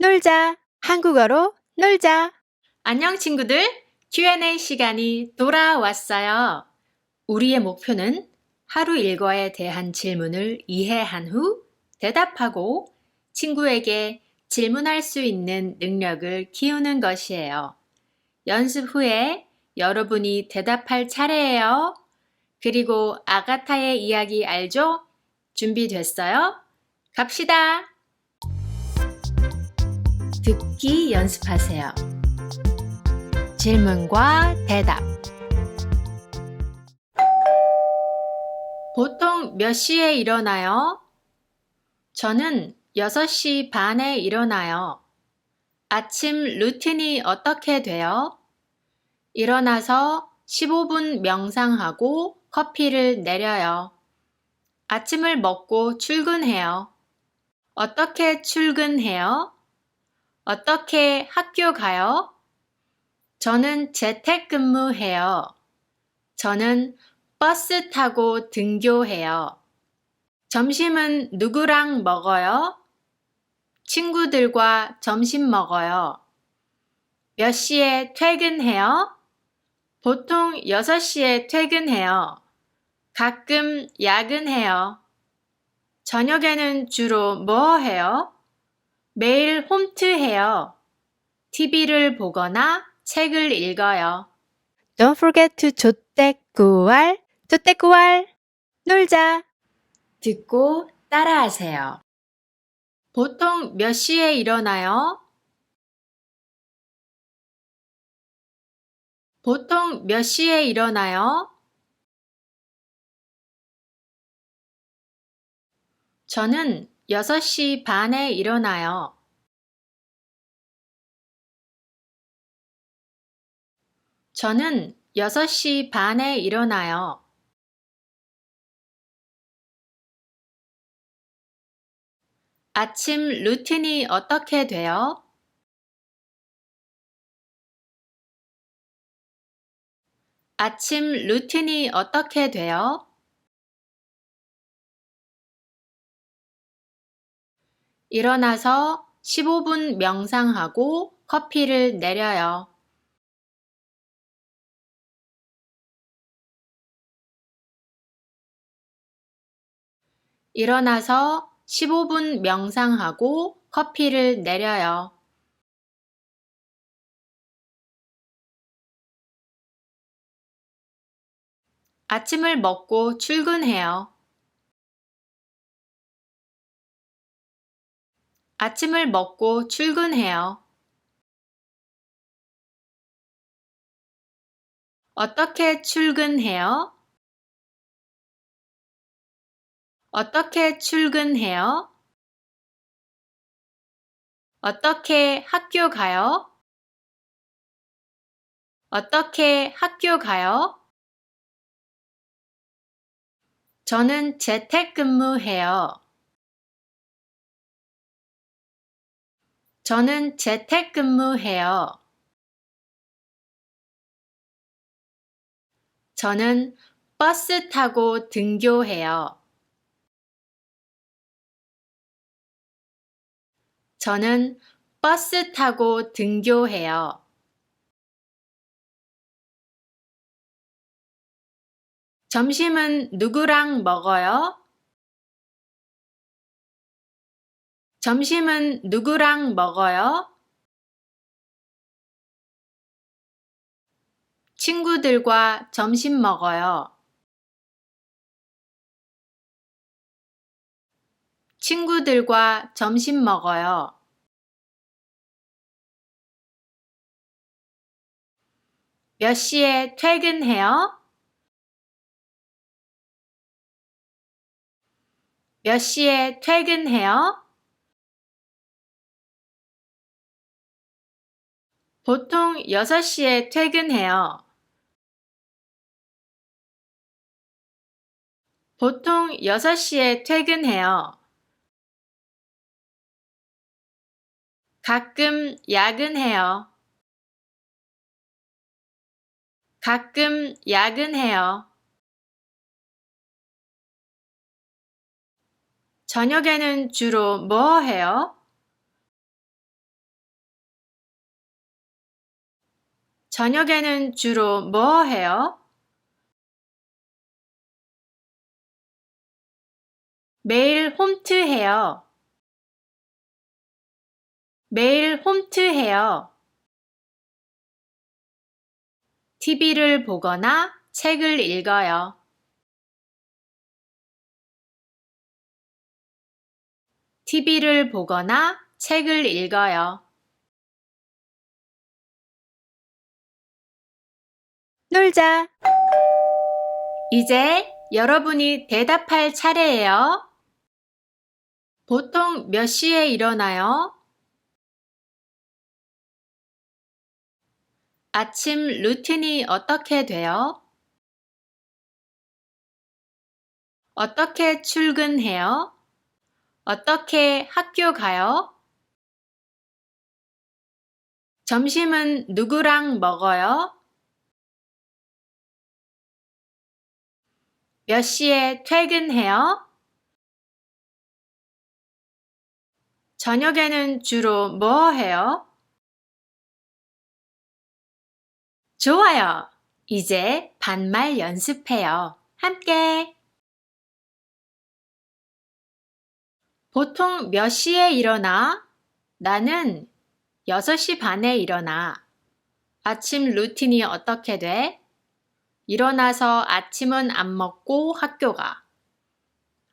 놀자. 한국어로 놀자. 안녕 친구들, Q&A 시간이 돌아왔어요. 우리의 목표는 하루 일과에 대한 질문을 이해한 후 대답하고 친구에게 질문할 수 있는 능력을 키우는 것이에요. 연습 후에 여러분이 대답할 차례예요. 그리고 아가타의 이야기 알죠? 준비됐어요? 갑시다. 듣기 연습하세요. 질문과 대답. 보통 몇 시에 일어나요? 저는 6시 반에 일어나요. 아침 루틴이 어떻게 돼요? 일어나서 15분 명상하고 커피를 내려요. 아침을 먹고 출근해요. 어떻게 출근해요? 어떻게 학교 가요? 저는 재택근무해요. 저는 버스 타고 등교해요. 점심은 누구랑 먹어요? 친구들과 점심 먹어요. 몇 시에 퇴근해요? 보통 6시에 퇴근해요. 가끔 야근해요. 저녁에는 주로 뭐 해요? 매일 홈트해요. TV를 보거나 책을 읽어요. Don't forget to 조떼꾸알. 조떼꾸알. 놀자. 듣고 따라하세요. 보통 몇 시에 일어나요? 보통 몇 시에 일어나요? 저는 6시 반에 일어나요. 저는 6시 반에 일어나요. 아침 루틴이 어떻게 돼요? 아침 루틴이 어떻게 돼요? 일어나서 15분 명상하고 커피를 내려요. 일어나서 15분 명상하고 커피를 내려요. 아침을 먹고 출근해요. 아침을 먹고 출근해요. 어떻게 출근해요? 어떻게 출근해요? 어떻게 학교 가요? 어떻게 학교 가요? 저는 재택근무해요. 저는 재택근무해요. 저는 버스 타고 등교해요. 저는 버스 타고 등교해요. 점심은 누구랑 먹어요? 점심은 누구랑 먹어요? 친구들과 점심 먹어요. 친구들과 점심 먹어요. 몇 시에 퇴근해요? 몇 시에 퇴근해요? 보통 6시에 퇴근해요. 보통 6시에 퇴근해요. 가끔 야근해요. 가끔 야근해요. 저녁에는 주로 뭐 해요? 저녁에는 주로 뭐 해요? 매일 홈트해요. 매일 홈트해요. TV를 보거나 책을 읽어요. TV를 보거나 책을 읽어요. 놀자. 이제 여러분이 대답할 차례예요. 보통 몇 시에 일어나요? 아침 루틴이 어떻게 돼요? 어떻게 출근해요? 어떻게 학교 가요? 점심은 누구랑 먹어요? 몇 시에 퇴근해요? 저녁에는 주로 뭐 해요? 좋아요. 이제 반말 연습해요. 함께. 보통 몇 시에 일어나? 나는 6시 반에 일어나. 아침 루틴이 어떻게 돼? 일어나서 아침은 안 먹고 학교 가.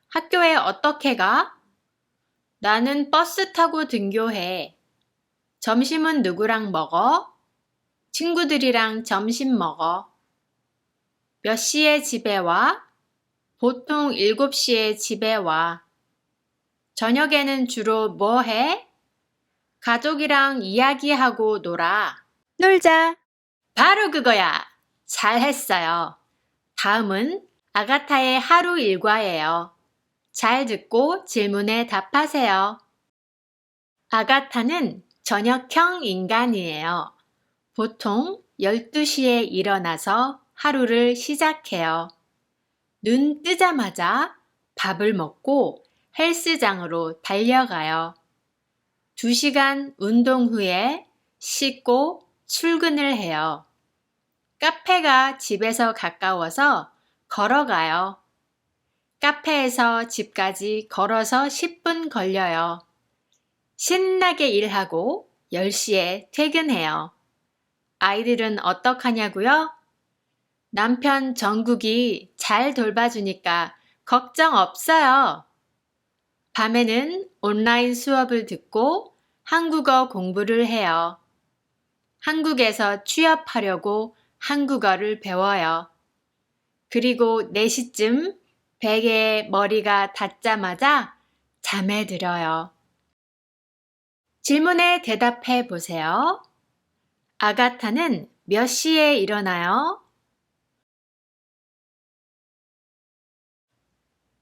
학교에 어떻게 가? 나는 버스 타고 등교해. 점심은 누구랑 먹어? 친구들이랑 점심 먹어. 몇 시에 집에 와? 보통 7시에 집에 와. 저녁에는 주로 뭐 해? 가족이랑 이야기하고 놀아. 놀자. 바로 그거야. 잘했어요. 다음은 아가타의 하루 일과예요. 잘 듣고 질문에 답하세요. 아가타는 저녁형 인간이에요. 보통 12시에 일어나서 하루를 시작해요. 눈 뜨자마자 밥을 먹고 헬스장으로 달려가요. 2시간 운동 후에 씻고 출근을 해요. 카페가 집에서 가까워서 걸어가요. 카페에서 집까지 걸어서 10분 걸려요. 신나게 일하고 10시에 퇴근해요. 아이들은 어떡하냐고요? 남편 정국이 잘 돌봐주니까 걱정 없어요. 밤에는 온라인 수업을 듣고 한국어 공부를 해요. 한국에서 취업하려고 한국어를 배워요. 그리고 4시쯤 베개에 머리가 닿자마자 잠에 들어요. 질문에 대답해 보세요. 아가타는 몇 시에 일어나요?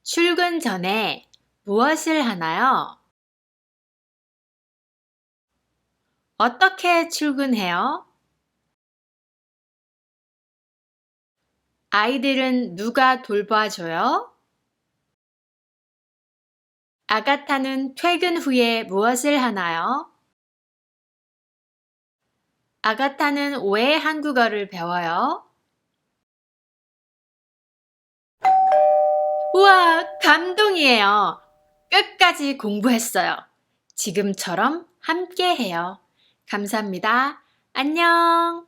출근 전에 무엇을 하나요? 어떻게 출근해요? 아이들은 누가 돌봐줘요? 아가타는 퇴근 후에 무엇을 하나요? 아가타는 왜 한국어를 배워요? 우와, 감동이에요. 끝까지 공부했어요. 지금처럼 함께 해요. 감사합니다. 안녕.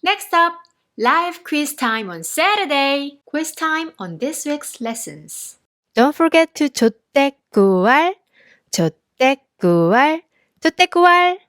Next up, live quiz time on Saturday. Quiz time on this week's lessons. Don't forget to 조떼꾸알, 조떼꾸알, 조떼꾸알.